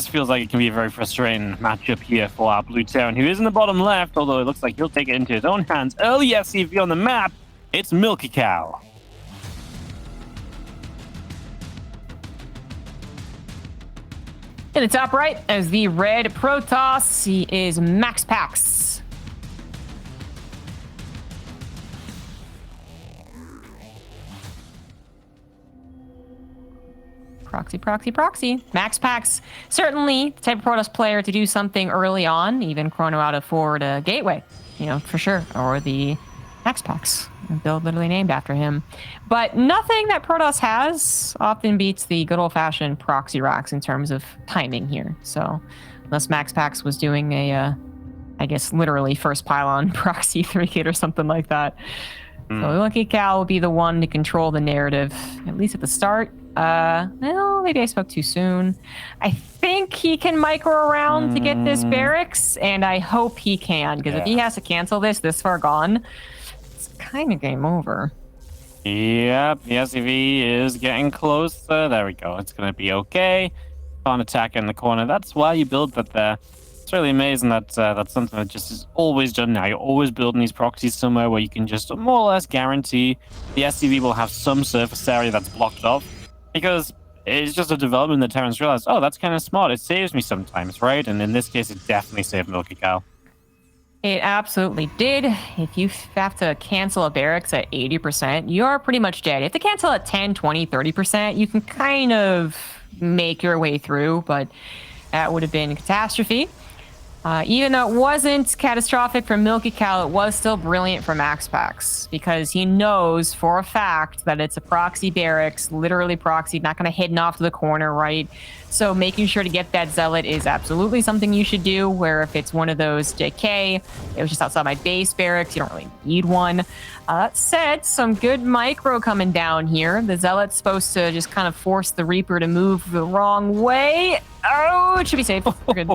just feels like it can be a very frustrating matchup here for our blue Terran, who is in the bottom left, although it looks like he'll take it into his own hands. Early SCV on the map, it's Milkicow. In the top right, as the red Protoss, he is MaxPax. Proxy. MaxPax, certainly the type of Protoss player to do something early on, even chrono out of forward gateway, for sure, or the MaxPax, build literally named after him. But nothing that Protoss has often beats the good old-fashioned proxy racks in terms of timing here. So unless MaxPax was doing a, I guess, literally first pylon proxy 3-kit or something like that. So Milkicow will be the one to control the narrative, at least at the start. Well, maybe I spoke too soon. I think he can micro around to get this barracks, and I hope he can, because if he has to cancel this far gone, it's kind of game over. Yep, the SCV is getting closer. There we go. It's going to be okay. Can't attack in the corner. That's why you build that there. It's really amazing that that's something that just is always done now. You're always building these proxies somewhere where you can just more or less guarantee the SCV will have some surface area that's blocked off. Because it's just a development that Terrans realize, oh, that's kind of smart. It saves me sometimes, right? And in this case, it definitely saved Milkicow. It absolutely did. If you have to cancel a barracks at 80%, you are pretty much dead. If they cancel at 10, 20, 30%, you can kind of make your way through, but that would have been a catastrophe. Even though it wasn't catastrophic for Milkicow, it was still brilliant for MaxPax, because he knows for a fact that it's a proxy barracks, literally proxy, not going to hidden off to the corner, right? So making sure to get that Zealot is absolutely something you should do, where if it's one of those JK, it was just outside my base barracks, you don't really need one. That said, some good micro coming down here. The Zealot's supposed to just kind of force the Reaper to move the wrong way. Oh, it should be safe. We're good.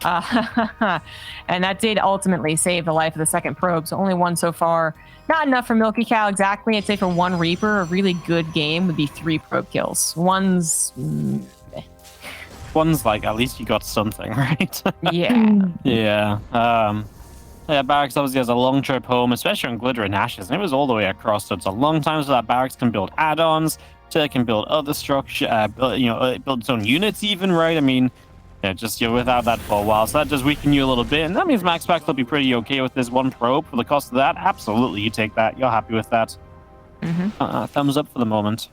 And that did ultimately save the life of the second probe, so only one so far. Not enough for Milkicow exactly. I'd say for one Reaper, a really good game would be 3 probe kills. One's like, at least you got something, right? Yeah. Yeah. Barracks obviously has a long trip home, especially on Glitter and Ashes, and it was all the way across, so it's a long time so that Barracks can build add-ons, so it can build other structure, build its own units even, right? I mean, yeah, just you're without that for a while, so that does weaken you a little bit, and that means MaxPax will be pretty okay with this one probe for the cost of that. Absolutely, you take that. You're happy with that. Thumbs up for the moment.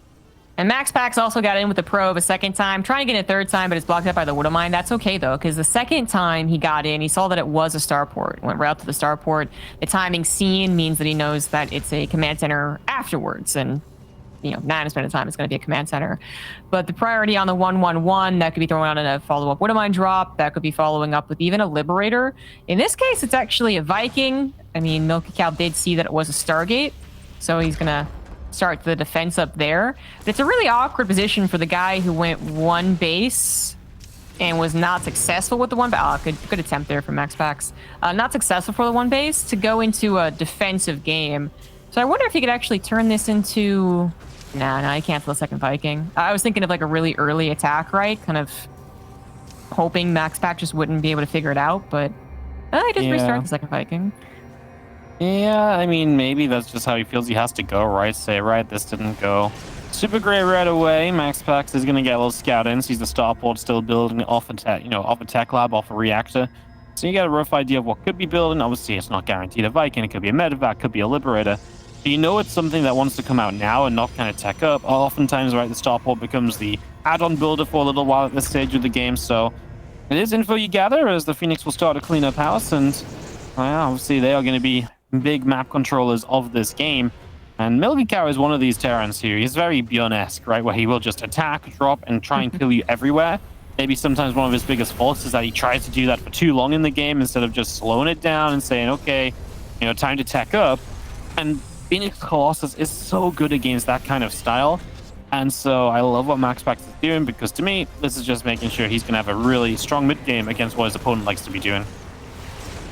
And MaxPax also got in with the probe a second time, trying to get it a third time, but it's blocked up by the Widowmine. That's okay, though, because the second time he got in, he saw that it was a starport. Went right up to the starport. The timing seen means that he knows that it's a command center afterwards, and 90% of the time it's going to be a command center. But the priority on the 111, that could be thrown out in a follow-up Widowmine drop. That could be following up with even a Liberator. In this case, it's actually a Viking. I mean, Milkicow did see that it was a Stargate, so he's going to start the defense up there. But it's a really awkward position for the guy who went one base and was not successful with the one base. Oh, good attempt there from MaxPax. Not successful for the one base to go into a defensive game. So I wonder if he could actually turn this into... Nah, I cancel the second Viking. I was thinking of like a really early attack, right? Kind of hoping MaxPax just wouldn't be able to figure it out, but I just restart the second Viking. Yeah, I mean, maybe that's just how he feels he has to go, right? Say, right, this didn't go super great right away. MaxPax is going to get a little scout in. Sees the starport still building off a tech lab, off a reactor. So you get a rough idea of what could be building. Obviously, it's not guaranteed a Viking. It could be a medevac, could be a Liberator. But you know it's something that wants to come out now and not kind of tech up. Oftentimes, right, the starport becomes the add-on builder for a little while at this stage of the game. So it is info you gather as the Phoenix will start to clean up house. And obviously, they are going to be big map controllers of this game. And Milkicow is one of these Terrans here. He's very Bjorn-esque, right, where he will just attack, drop, and try and kill you everywhere. Maybe sometimes one of his biggest faults is that he tries to do that for too long in the game instead of just slowing it down and saying, okay, time to tech up. And Phoenix Colossus is so good against that kind of style. And so I love what MaxPax is doing, because to me, this is just making sure he's going to have a really strong mid game against what his opponent likes to be doing.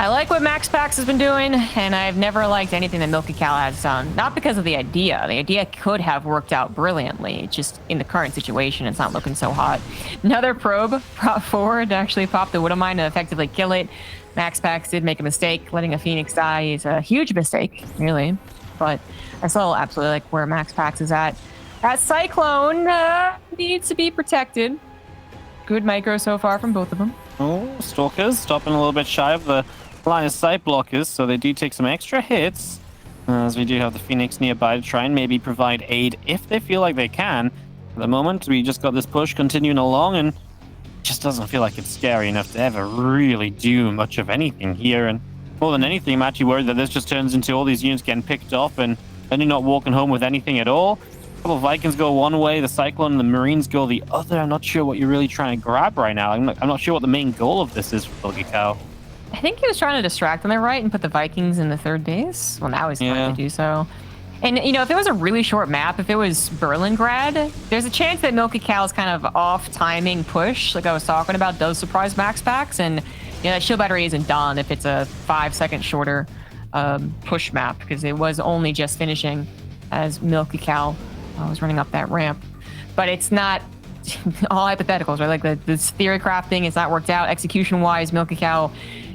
I like what MaxPax has been doing, and I've never liked anything that Milkicow has done. Not because of the idea. The idea could have worked out brilliantly. It's just in the current situation, it's not looking so hot. Another probe brought forward to actually pop the Widow Mine to effectively kill it. MaxPax did make a mistake. Letting a Phoenix die is a huge mistake, really. But I still absolutely like where MaxPax is at. That Cyclone needs to be protected. Good micro so far from both of them. Oh, Stalkers stopping a little bit shy of the line of sight blockers, so they do take some extra hits. As we do have the Phoenix nearby to try and maybe provide aid if they feel like they can. At the moment, we just got this push continuing along, and it just doesn't feel like it's scary enough to ever really do much of anything here. And more than anything, I'm actually worried that this just turns into all these units getting picked off and then you're not walking home with anything at all. A couple of Vikings go one way, the Cyclone and the Marines go the other. I'm not sure what you're really trying to grab right now. I'm not sure what the main goal of this is for Milkicow. I think he was trying to distract on the right and put the Vikings in the third base. Well, now he's trying to do so. And, you know, if it was a really short map, if it was Berlingrad, there's a chance that Milkicow's kind of off-timing push, like I was talking about, does surprise MaxPax. And, you know, that shield battery isn't done if it's a 5-second shorter push map, because it was only just finishing as Milkicow was running up that ramp. But it's not all hypotheticals, right? Like this theory crafting, it's not worked out. Execution-wise, Milkicow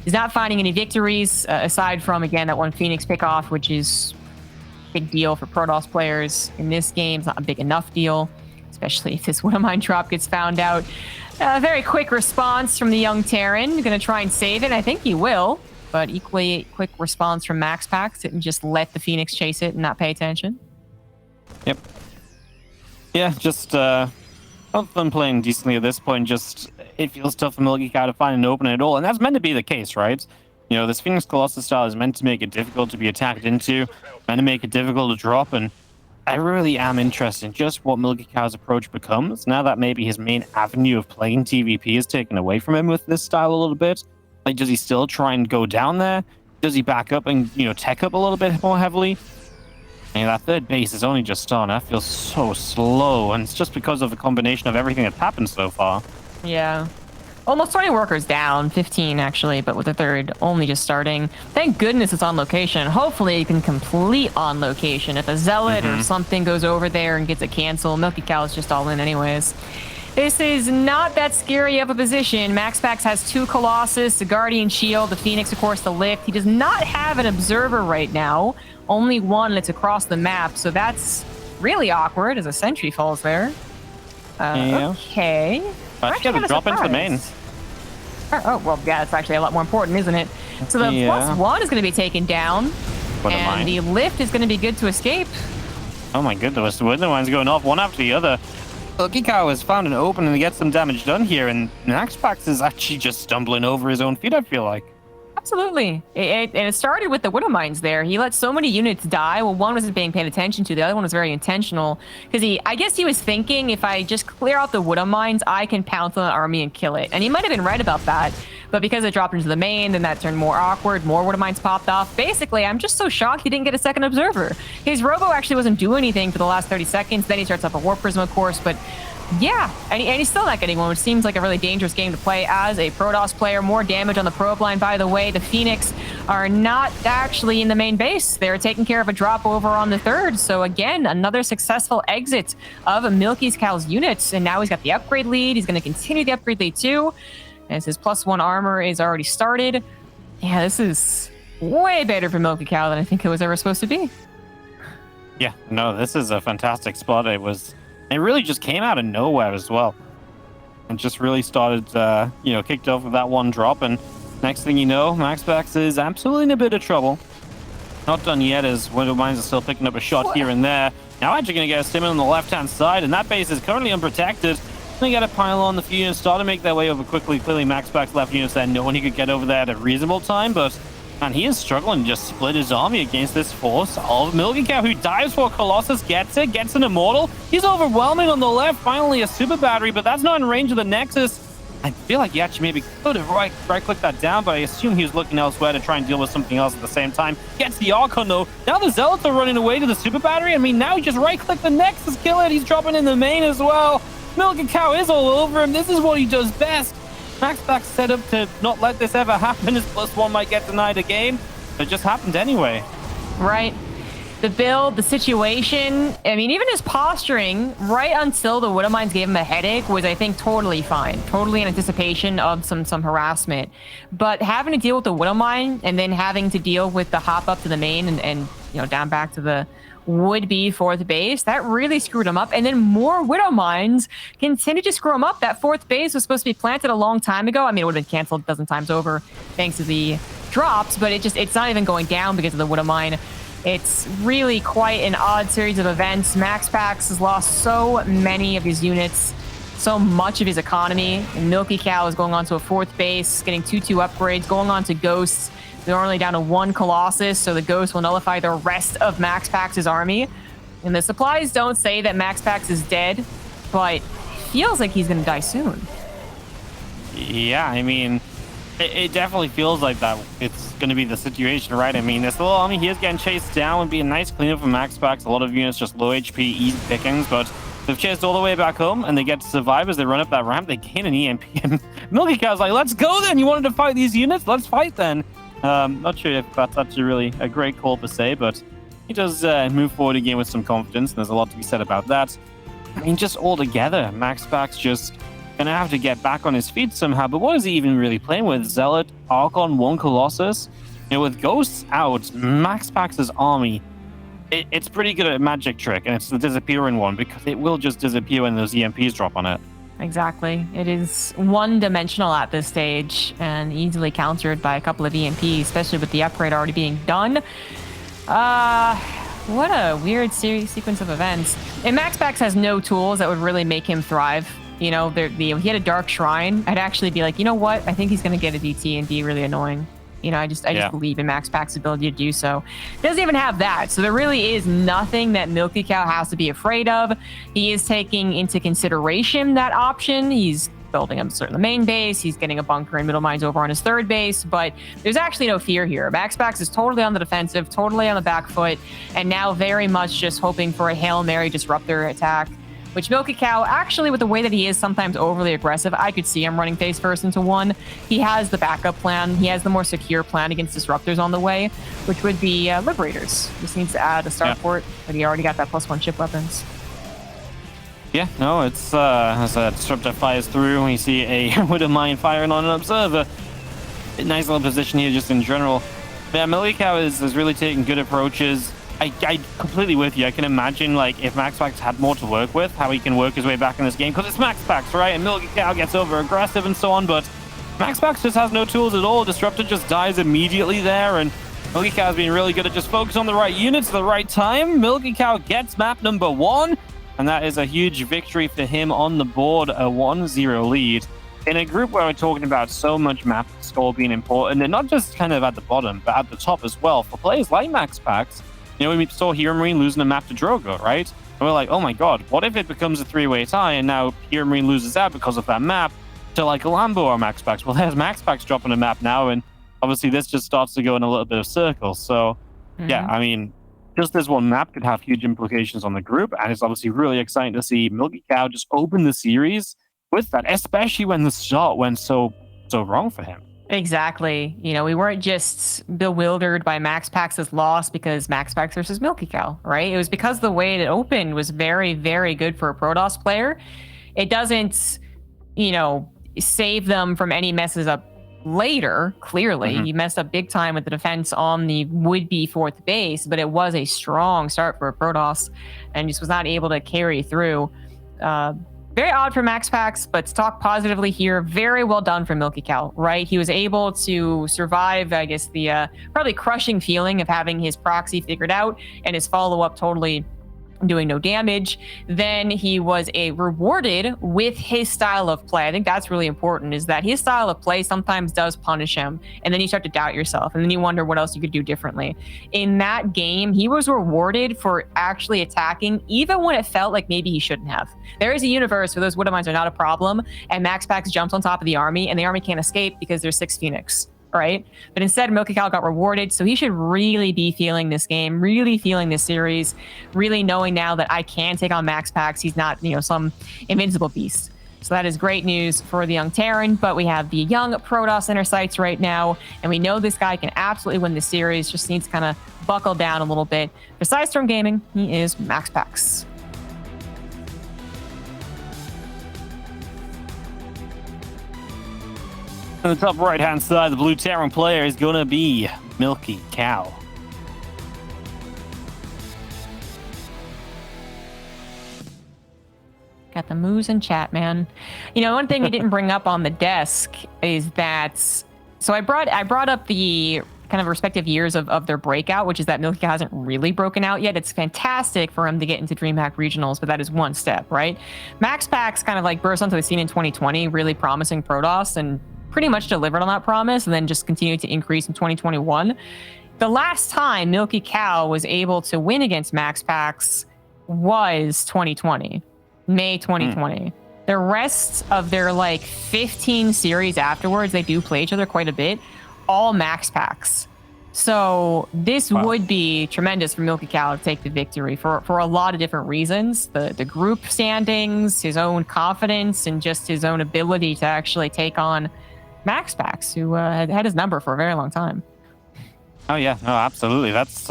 is not finding any victories aside from, again, that one Phoenix pick-off, which is a big deal for Protoss players in this game. It's not a big enough deal, especially if this Widow Mine drop gets found out. A very quick response from the young Terran. Going to try and save it. I think he will, but equally quick response from MaxPax. Didn't just let the Phoenix chase it and not pay attention. Yep. Yeah, just other than playing decently at this point, just it feels tough for Milkicow to find an opening at all, and that's meant to be the case, right? You know, this Phoenix Colossus style is meant to make it difficult to be attacked into, meant to make it difficult to drop, and I really am interested in just what Milkicow's approach becomes now that maybe his main avenue of playing TVP is taken away from him with this style a little bit. Like, does he still try and go down there? Does he back up and, you know, tech up a little bit more heavily? And that third base is only just starting. That feels so slow, and it's just because of the combination of everything that's happened so far. Yeah. Almost 20 workers down, 15 actually, but with the third only just starting. Thank goodness it's on location. Hopefully it can complete on location. If a Zealot or something goes over there and gets a cancel, Milkicow is just all in anyways. This is not that scary of a position. MaxPax has 2 Colossus, the Guardian Shield, the Phoenix, of course, the Lift. He does not have an Observer right now. Only one, and it's across the map, so that's really awkward as a sentry falls there. Okay. But you gotta drop into the main. Oh, well, yeah, it's actually a lot more important, isn't it? So the +1 is going to be taken down, and the Lift is going to be good to escape. Oh my goodness, the Widow Mine's going off one after the other. Milkicow has found an opening to get some damage done here, and MaxPax is actually just stumbling over his own feet, I feel like. Absolutely. And it started with the Widow Mines there. He let so many units die. Well, one wasn't being paid attention to. The other one was very intentional. Because I guess he was thinking, if I just clear out the Widow Mines, I can pounce on the army and kill it. And he might have been right about that. But because it dropped into the main, then that turned more awkward. More Widow Mines popped off. Basically, I'm just so shocked he didn't get a second Observer. His Robo actually wasn't doing anything for the last 30 seconds. Then he starts up a Warp Prism, of course. But yeah, and he's still not getting one, which seems like a really dangerous game to play as a Protoss player. More damage on the probe line, by the way. The Phoenix are not actually in the main base. They're taking care of a drop over on the third. So again, another successful exit of Milkicow's units. And now he's got the upgrade lead. He's going to continue the upgrade lead too, as his +1 armor is already started. Yeah, this is way better for Milkicow than I think it was ever supposed to be. Yeah, no, this is a fantastic spot. It really just came out of nowhere as well. And just really started, you know, kicked off with that one drop. And next thing you know, MaxPax is absolutely in a bit of trouble. Not done yet, as Widow Mines are still picking up a shot here and there. Now actually going to get a stim on the left-hand side, and that base is currently unprotected. They got to pile on the few units, start to make their way over quickly. Clearly, MaxPax left units there, no one he could get over there at a reasonable time, but man, he is struggling to just split his army against this force of Milkicow, who dives for Colossus, gets it, gets an Immortal. He's overwhelming on the left, finally a Super Battery, but that's not in range of the Nexus. I feel like he actually maybe could have right-clicked that down, but I assume he was looking elsewhere to try and deal with something else at the same time. Gets the Archon, though. Now the Zealots are running away to the Super Battery. I mean, now he just right-clicked the Nexus, kill it. He's dropping in the main as well. Milkicow is all over him. This is what he does best. MaxPax set up to not let this ever happen. His +1 might get denied again. It just happened anyway. Right. The build, the situation, I mean, even his posturing, right until the Widow Mines gave him a headache, was, I think, totally fine. Totally in anticipation of some harassment. But having to deal with the Widow Mine and then having to deal with the hop up to the main and down back to the would-be fourth base, that really screwed him up. And then more Widow Mines continued to screw him up. That fourth base was supposed to be planted a long time ago. I mean, it would have been canceled a dozen times over thanks to the drops, but it's not even going down because of the Widow Mine. It's really quite an odd series of events. MaxPax has lost so many of his units, so much of his economy. And Milkicow is going on to a fourth base, getting 2/2 upgrades, going on to Ghosts. They're only down to 1 Colossus, so the Ghost will nullify the rest of MaxPax's army. And the supplies don't say that MaxPax is dead, but it feels like he's going to die soon. Yeah, I mean, it definitely feels like that. It's going to be the situation, right? I mean, this little army here is getting chased down. Would be a nice cleanup for MaxPax. A lot of units just low HP, easy pickings, but they've chased all the way back home, and they get to survive as they run up that ramp. They gain an EMP, and Milkicow's like, let's go then! You wanted to fight these units? Let's fight then! Not sure if that's actually really a great call per se, but he does move forward again with some confidence, and there's a lot to be said about that. I mean, just all together, MaxPax just gonna have to get back on his feet somehow. But what is he even really playing with? Zealot, Archon, 1 Colossus? With Ghosts out, MaxPax's army, it's pretty good at a magic trick, and it's the disappearing one, because it will just disappear when those EMPs drop on it. Exactly. It is one-dimensional at this stage and easily countered by a couple of EMPs, especially with the upgrade already being done. What a weird sequence of events. And MaxPax has no tools that would really make him thrive. He had a Dark Shrine. I'd actually be like, you know what? I think he's going to get a DT and be really annoying. I just believe in MaxPax's ability to do so. Doesn't even have that. So there really is nothing that Milkicow has to be afraid of. He is taking into consideration that option. He's building up the main base. He's getting a bunker and middle mines over on his third base, but there's actually no fear here. MaxPax is totally on the defensive, totally on the back foot, and now very much just hoping for a Hail Mary disruptor attack, which Milkicow, actually, with the way that he is sometimes overly aggressive, I could see him running face first into 1. He has the backup plan. He has the more secure plan against disruptors on the way, which would be Liberators. Just needs to add a starport, but he already got that +1 ship weapons. Yeah, no, it's as a disruptor fires through, we see a Widow Mine firing on an observer. A nice little position here just in general. Yeah, Milkicow is really taking good approaches. I completely with you. I can imagine, like, if MaxPax had more to work with, how he can work his way back in this game, because it's MaxPax, right? And Milkicow gets over aggressive and so on, but MaxPax just has no tools at all. Disruptor just dies immediately there, and Milkicow's been really good at just focus on the right units at the right time. Milkicow gets map number 1, and that is a huge victory for him on the board, a 1-0 lead. In a group where we're talking about so much map score being important, and not just kind of at the bottom, but at the top as well, for players like MaxPax. We saw Hero Marine losing a map to Drogo, right? And we're like, oh my god, what if it becomes a 3-way tie and now Hero Marine loses out because of that map to like a Lambo or MaxPax? Well, there's MaxPax dropping a map now, and obviously this just starts to go in a little bit of circles. So, yeah, I mean, just this one map could have huge implications on the group, and it's obviously really exciting to see Milkicow just open the series with that, especially when the start went so wrong for him. Exactly. We weren't just bewildered by MaxPax's loss because MaxPax versus Milkicow, right? It was because the way it opened was very, very good for a Protoss player. It doesn't, save them from any messes up later, clearly. He messed up big time with the defense on the would-be fourth base, but it was a strong start for a Protoss and just was not able to carry through. Very odd for MaxPax, but to talk positively here, very well done for Milkicow, right? He was able to survive, I guess, the probably crushing feeling of having his proxy figured out and his follow-up totally doing no damage. Then he was rewarded with his style of play. I think that's really important, is that his style of play sometimes does punish him, and then you start to doubt yourself, and then you wonder what else you could do differently. In that game, he was rewarded for actually attacking, even when it felt like maybe he shouldn't have. There is a universe where those Widow Mines are not a problem, and MaxPax jumps on top of the army, and the army can't escape because there's 6 Phoenix. Right? But instead, Milkicow got rewarded, so he should really be feeling this game, really feeling this series, really knowing now that I can take on MaxPax. He's not, some invincible beast. So that is great news for the young Terran, but we have the young Protoss in our sights right now, and we know this guy can absolutely win the series, just needs to kind of buckle down a little bit. Besides Storm Gaming, he is MaxPax. On the top right-hand side, the blue Terran player is going to be Milkicow. Got the moves in chat, man. You know, one thing we didn't bring up on the desk is that, so I brought up the kind of respective years of their breakout, which is that Milkicow hasn't really broken out yet. It's fantastic for him to get into DreamHack regionals, but that is one step, right? MaxPax kind of like burst onto the scene in 2020, really promising Protoss, and pretty much delivered on that promise, and then just continued to increase in 2021. The last time Milkicow was able to win against MaxPax was 2020. May 2020. The rest of their like 15 series afterwards, they do play each other quite a bit, all MaxPax. So this would be tremendous for Milkicow to take the victory for a lot of different reasons. The group standings, his own confidence, and just his own ability to actually take on MaxPax, who had his number for a very long time. Oh yeah, no, absolutely. That's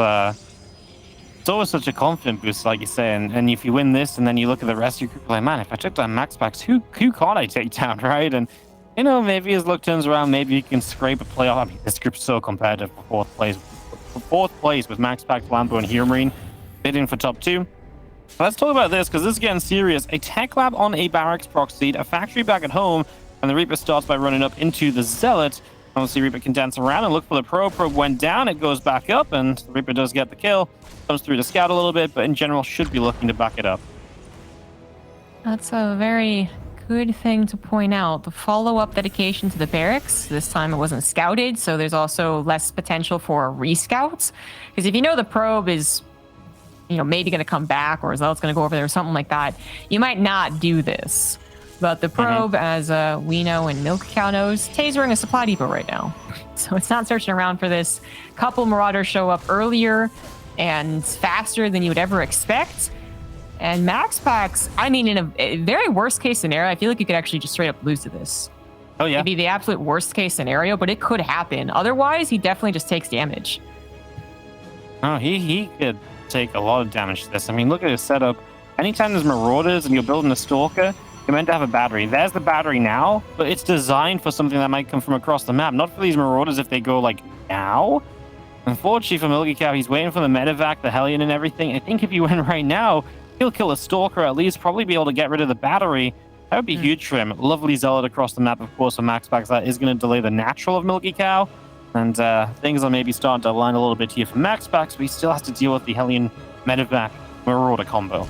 it's always such a confident boost, like you say, and if you win this and then you look at the rest of your group, like, man, if I took down MaxPax, who can't I take down, right? And you know, maybe his luck turns around, maybe you can scrape a playoff. I mean, this group's so competitive for fourth place with MaxPax, Lambo, and Marine bidding for top 2. Let's talk about this, because this is getting serious. A tech lab on a barracks proxied, a factory back at home, and the Reaper starts by running up into the Zealot. Obviously, Reaper can dance around and look for the probe. Probe went down, it goes back up, and the Reaper does get the kill. Comes through the scout a little bit, but in general should be looking to back it up. That's a very good thing to point out. The follow-up dedication to the barracks, this time it wasn't scouted, so there's also less potential for rescouts. Because if you know the probe is, you know, maybe going to come back, or Zealot's going to go over there or something like that, you might not do this. But the probe, as we know and Milkicow knows, tasering a supply depot right now. So it's not searching around for this. Couple Marauders show up earlier and faster than you would ever expect. And MaxPax, I mean, in a very worst case scenario, I feel like you could actually just straight up lose to this. Oh, yeah. It'd be the absolute worst case scenario, but it could happen. Otherwise, he definitely just takes damage. Oh, he could take a lot of damage to this. I mean, look at his setup. Anytime there's Marauders and you're building a Stalker, you're meant to have a battery. There's the battery now, but it's designed for something that might come from across the map, not for these Marauders if they go, like, now. Unfortunately for Milkicow, he's waiting for the medevac, the Hellion, and everything. I think if he went right now, he'll kill a Stalker at least, probably be able to get rid of the battery. That would be huge for him. Lovely Zealot across the map, of course, for MaxPax. That is going to delay the natural of Milkicow. And things are maybe starting to align a little bit here for MaxPax, but he still has to deal with the Hellion medevac Marauder combo.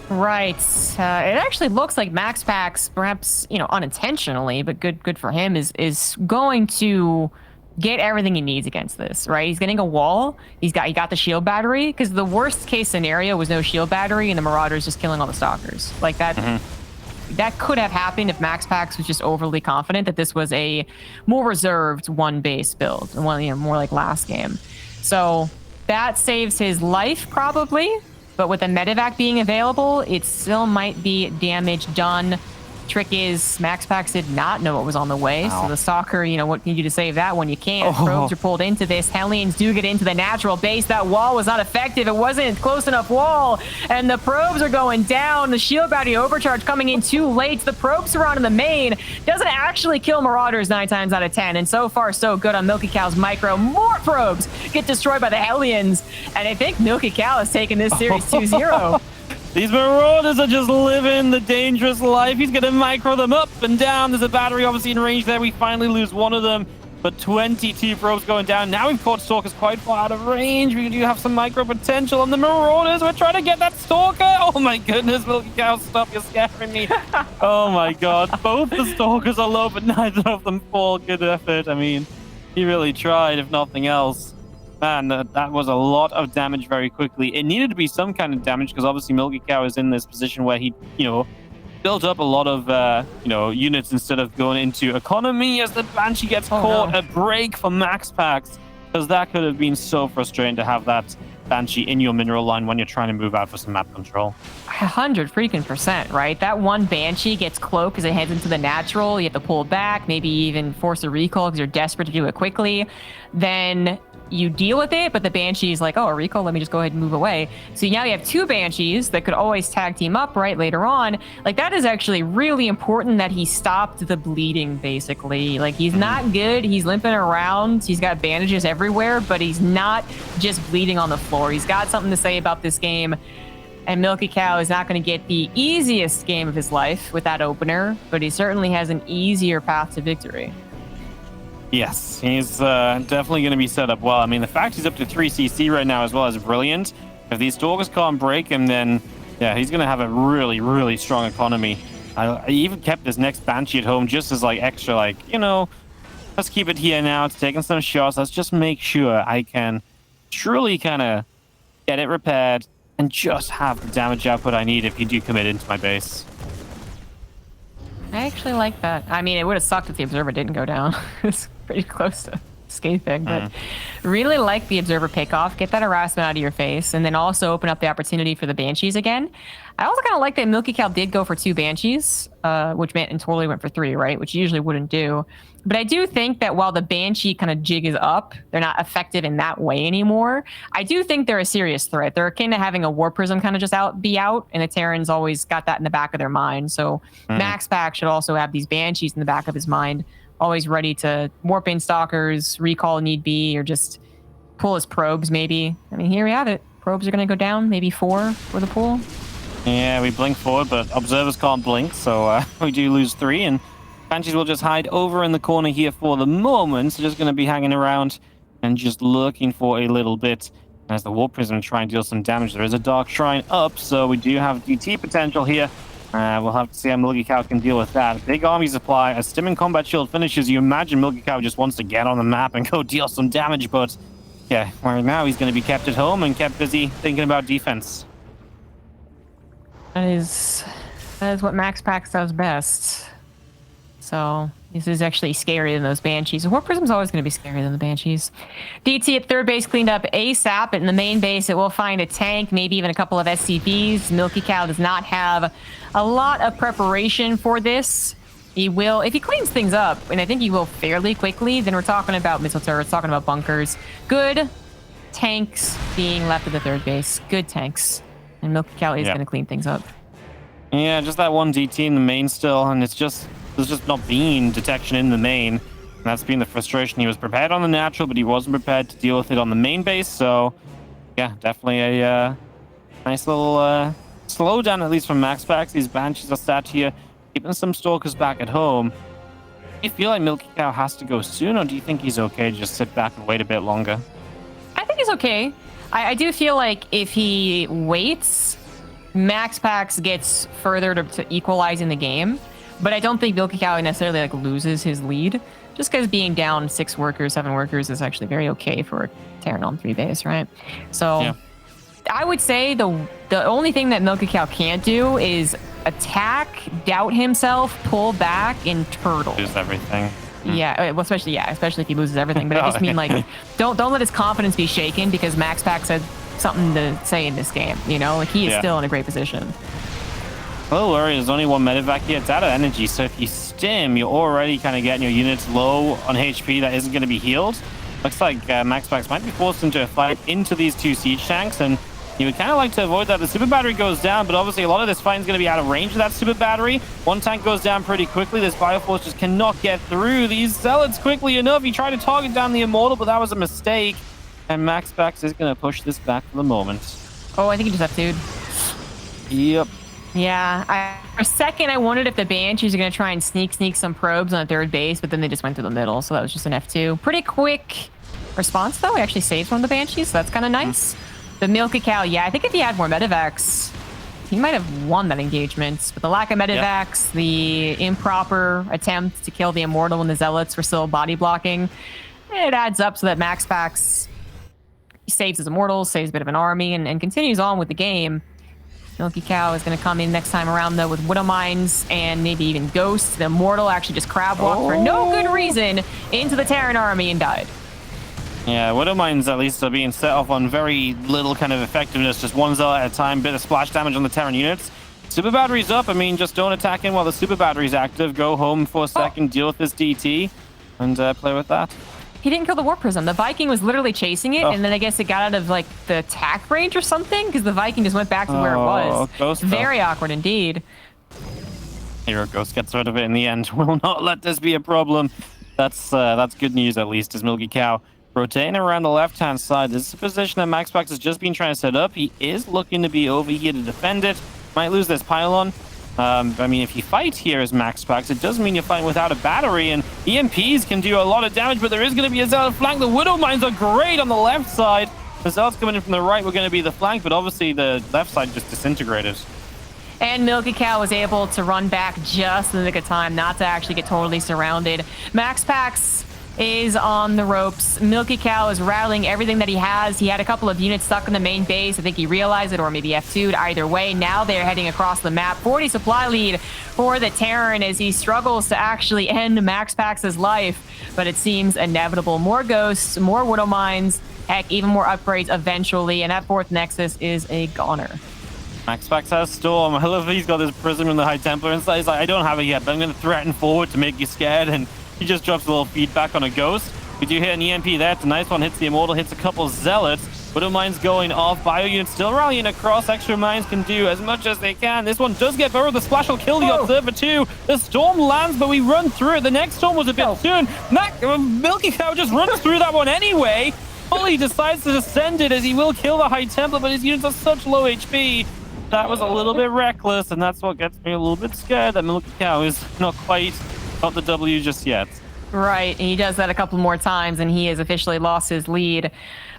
Right. It actually looks like MaxPax, perhaps, you know, unintentionally, but good for him, is going to get everything he needs against this, right? He's getting a wall. He got the shield battery, because the worst case scenario was no shield battery and the Marauders just killing all the Stalkers. Like that. That could have happened if MaxPax was just overly confident that this was a more reserved one base build, and one, you know, more like last game. So that saves his life probably. But with the medevac being available, it still might be damage done. Trick is, MaxPax did not know what was on the way. Wow. So the Stalker, you know, what can you do to save that when you can't? Probes are pulled into this. Hellions do get into the natural base. That wall was not effective. It wasn't a close enough wall. And the probes are going down. The shield battery overcharge coming in too late. The probe surround in the main doesn't actually kill Marauders 9 times out of 10. And so far, so good on Milkicow's micro. More probes get destroyed by the Hellions. And I think Milkicow has taken this series 2-0. These Marauders are just living the dangerous life. He's going to micro them up and down. There's a battery obviously in range there. We finally lose one of them, but 22 probes going down. Now we've caught Stalkers quite far out of range. We do have some micro potential on the Marauders. We're trying to get that Stalker. Oh my goodness, Milkicow, stop. You're scaring me. Oh my god. Both the Stalkers are low, but neither of them fall. Good effort. I mean, he really tried, if nothing else. Man, that was a lot of damage very quickly. It needed to be some kind of damage, because obviously Milkicow is in this position where he, you know, built up a lot of, you know, units instead of going into economy as the Banshee gets caught. No. A break for MaxPax, because that could have been so frustrating to have that Banshee in your mineral line when you're trying to move out for some map control. 100%, right? That one Banshee gets cloaked as it heads into the natural. You have to pull back, maybe even force a recall because you're desperate to do it quickly. Then you deal with it, but the Banshee's like, oh, a recall, let me just go ahead and move away. So now you have two Banshees that could always tag team up, right, later on. Like, that is actually really important that he stopped the bleeding, basically. Like, he's not good. He's limping around. He's got bandages everywhere, but he's not just bleeding on the floor. He's got something to say about this game. And Milkicow is not going to get the easiest game of his life with that opener, but he certainly has an easier path to victory. Yes, he's definitely going to be set up well. I mean, the fact he's up to 3 CC right now as well is brilliant. If these Stalkers can't break him, then yeah, he's going to have a really, really strong economy. I even kept this next Banshee at home just as like extra, like, you know, let's keep it here now. It's taking some shots. Let's just make sure I can truly kind of get it repaired and just have the damage output I need if you do commit into my base. I actually like that. I mean, it would have sucked if the Observer didn't go down. It's pretty close to escaping, but really like the Observer pickoff. Get that harassment out of your face, and then also open up the opportunity for the Banshees again. I also kind of like that Milkicow did go for 2 Banshees, which meant and totally went for 3, right? Which you usually wouldn't do. But I do think that while the Banshee kind of jig is up, they're not effective in that way anymore. I do think they're a serious threat. They're akin to having a War Prism kind of just be out, and the Terrans always got that in the back of their mind. So MaxPax should also have these Banshees in the back of his mind, always ready to warp in Stalkers, recall need be, or just pull his probes maybe. I mean, here we have it. Probes are going to go down, maybe 4 for the pull. Yeah, we blink forward, but Observers can't blink, so we do lose 3, and Banshees will just hide over in the corner here for the moment. So just going to be hanging around and just looking for a little bit as the Warp Prism try and deal some damage. There is a Dark Shrine up, so we do have DT potential here. We'll have to see how Milkicow can deal with that. Big army supply. As Stim and Combat Shield finishes, you imagine Milkicow just wants to get on the map and go deal some damage, but yeah, right now he's going to be kept at home and kept busy thinking about defense. That is what MaxPax does best. So this is actually scarier than those Banshees. War Prism's always going to be scarier than the Banshees. DT at third base cleaned up ASAP. In the main base, it will find a tank, maybe even a couple of SCVs. Milkicow does not have a lot of preparation for this. He will, if he cleans things up, and I think he will fairly quickly, then we're talking about missile turrets, talking about bunkers. Good tanks being left at the third base. Good tanks. And Milkicow is going to clean things up. Yeah, just that one DT in the main still, and there's just not been detection in the main. And that's been the frustration. He was prepared on the natural, but he wasn't prepared to deal with it on the main base. So, yeah, definitely a nice little slowdown, at least from MaxPax. These Banshees are sat here, keeping some Stalkers back at home. Do you feel like Milkicow has to go soon, or do you think he's okay to just sit back and wait a bit longer? I think he's okay. I do feel like if he waits, MaxPax gets further to equalizing the game. But I don't think Milkicow necessarily like loses his lead, just because being down 6 workers, 7 workers is actually very okay for a Terran on 3 base, right? So I would say the only thing that Milkicow can't do is attack, doubt himself, pull back, and turtle. Lose everything. Yeah, well, especially if he loses everything. But I just mean like, don't let his confidence be shaken because MaxPax had something to say in this game. You know, like he is still in a great position. Well, worry, there's only one medevac here. It's out of energy, so if you stim, you're already kind of getting your units low on HP that isn't going to be healed. Looks like MaxPax might be forced into a fight into these 2 siege tanks, and you would kind of like to avoid that. The super battery goes down, but obviously a lot of this fight is going to be out of range of that super battery. One tank goes down pretty quickly. This Bioforce just cannot get through these Zealots quickly enough. He tried to target down the Immortal, but that was a mistake, and MaxPax is going to push this back for the moment. Oh, I think he just F2'd. Yep. Yeah, for a second I wondered if the Banshees are going to try and sneak some probes on third base, but then they just went through the middle, so that was just an F2. Pretty quick response, though. He actually saved one of the Banshees, so that's kind of nice. The Milkicow, yeah, I think if he had more medevacs, he might have won that engagement. But the lack of medevacs, the improper attempt to kill the Immortal when the Zealots were still body blocking, it adds up so that MaxPax saves his Immortals, saves a bit of an army, and continues on with the game. Milkicow is going to come in next time around, though, with Widow Mines and maybe even Ghosts. The Immortal actually just crab walked for no good reason into the Terran army and died. Yeah, Widow Mines at least are being set off on very little kind of effectiveness. Just one zealot at a time, bit of splash damage on the Terran units. Super Battery's up. I mean, just don't attack him while the Super Battery's active. Go home for a second, deal with this DT, and play with that. He didn't kill the Warp Prism. The Viking was literally chasing it, and then I guess it got out of like the attack range or something because the Viking just went back to where it was. Ghost Very awkward indeed. Hero Ghost gets rid of it in the end. Will not let this be a problem. That's good news at least, as Milkicow rotating around the left-hand side. This is a position that MaxPax has just been trying to set up. He is looking to be over here to defend it. Might lose this pylon. I mean, if you fight here as MaxPax, it does mean you're fighting without a battery, and EMPs can do a lot of damage, but there is going to be a Zealot flank. The Widow Mines are great on the left side. The Zealots coming in from the right were going to be the flank, but obviously the left side just disintegrated. And Milkicow was able to run back just in the nick of time, not to actually get totally surrounded. MaxPax is on the ropes. Milkicow is rattling everything that he has. He had a couple of units stuck in the main base. I think he realized it, or maybe F2'd. Either way, now they're heading across the map. 40 supply lead for the Terran as he struggles to actually end MaxPax's life, but it seems inevitable. More ghosts, more Widow Mines, heck, even more upgrades eventually, and that fourth Nexus is a goner. MaxPax has Storm. I love he's got this Prism and the High Templar inside. He's like, I don't have it yet, but I'm going to threaten forward to make you scared, and he just drops a little feedback on a Ghost. We do hit an EMP there. It's a nice one. Hits the Immortal, hits a couple Zealots. Widow Mines going off. Bio units still rallying across. Extra Mines can do as much as they can. This one does get burrowed. The Splash will kill the Observer too. The Storm lands, but we run through it. The next Storm was a bit soon. Milkicow just runs through that one anyway. Ollie decides to descend it as he will kill the High Templar, but his units are such low HP. That was a little bit reckless, and that's what gets me a little bit scared that Milkicow is not quite got the W just yet. Right, and he does that a couple more times, and he has officially lost his lead.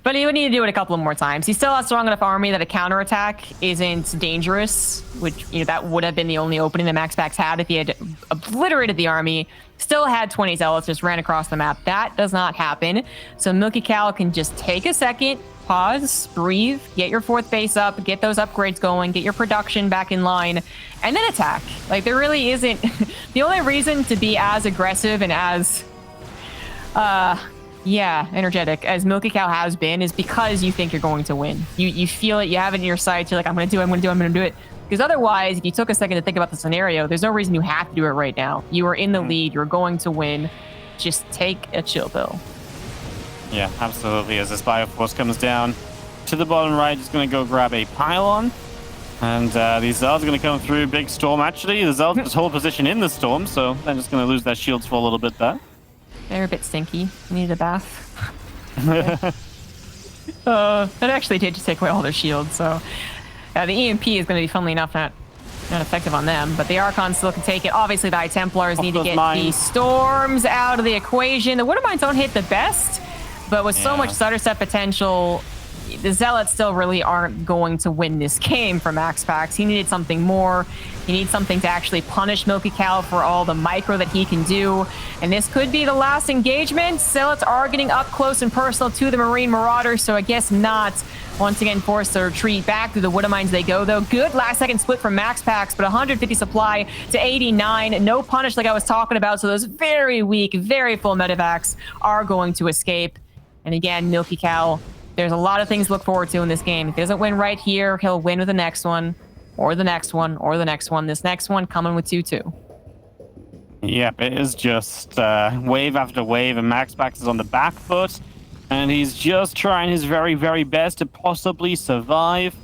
But he would need to do it a couple more times. He still has a strong enough army that a counterattack isn't dangerous, which, you know, that would have been the only opening that MaxPax had if he had obliterated the army. Still had 20 Zealots, just ran across the map. That does not happen. So Milkicow can just take a second, pause, breathe, get your fourth base up, get those upgrades going, get your production back in line, and then attack. Like, there really isn't... the only reason to be as aggressive and as... energetic as Milkicow has been is because you think you're going to win. You feel it, you have it in your sights, you're like, I'm gonna do it. Because otherwise, if you took a second to think about the scenario, there's no reason you have to do it right now. You are in the lead, you're going to win. Just take a chill pill. Yeah, absolutely. As this Bioforce comes down to the bottom right, just gonna go grab a pylon. And these Zealots are gonna come through. Big Storm, actually. The Zealots just hold position in the Storm, so they're just gonna lose their shields for a little bit there. They're a bit stinky. Need a bath. That actually did just take away all their shields, so... the EMP is going to be, funnily enough, not effective on them, but the Archon still can take it. Obviously, the High Templars need to get the Storms out of the equation. The Widow Mines don't hit the best, but with so much stutter step potential, the Zealots still really aren't going to win this game for MaxPax. He needed something more. He needs something to actually punish Milkicow for all the micro that he can do. And this could be the last engagement. Zealots are getting up close and personal to the Marine Marauders, so I guess not. Once again, forced to retreat back through the Widow Mines they go, though. Good last-second split from MaxPax, but 150 supply to 89. No punish like I was talking about, so those very weak, very full medevacs are going to escape. And again, Milkicow, there's a lot of things to look forward to in this game. If he doesn't win right here, he'll win with the next one, or the next one, or the next one. This next one coming with 2-2. Yep, it is just wave after wave, and MaxPax is on the back foot. And he's just trying his very, very best to possibly survive.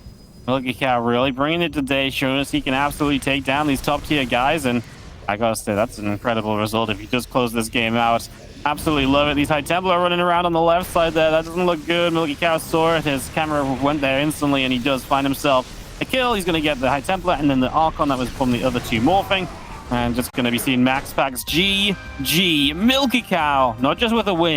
Milkicow really bringing it today, showing us he can absolutely take down these top-tier guys. And I gotta say, that's an incredible result if he just close this game out. Absolutely love it. These High Templar are running around on the left side there. That doesn't look good. Milkicow saw it. His camera went there instantly, and he does find himself a kill. He's going to get the High Templar, and then the Archon that was from the other two morphing. And just going to be seeing MaxPax GG Milkicow, not just with a win,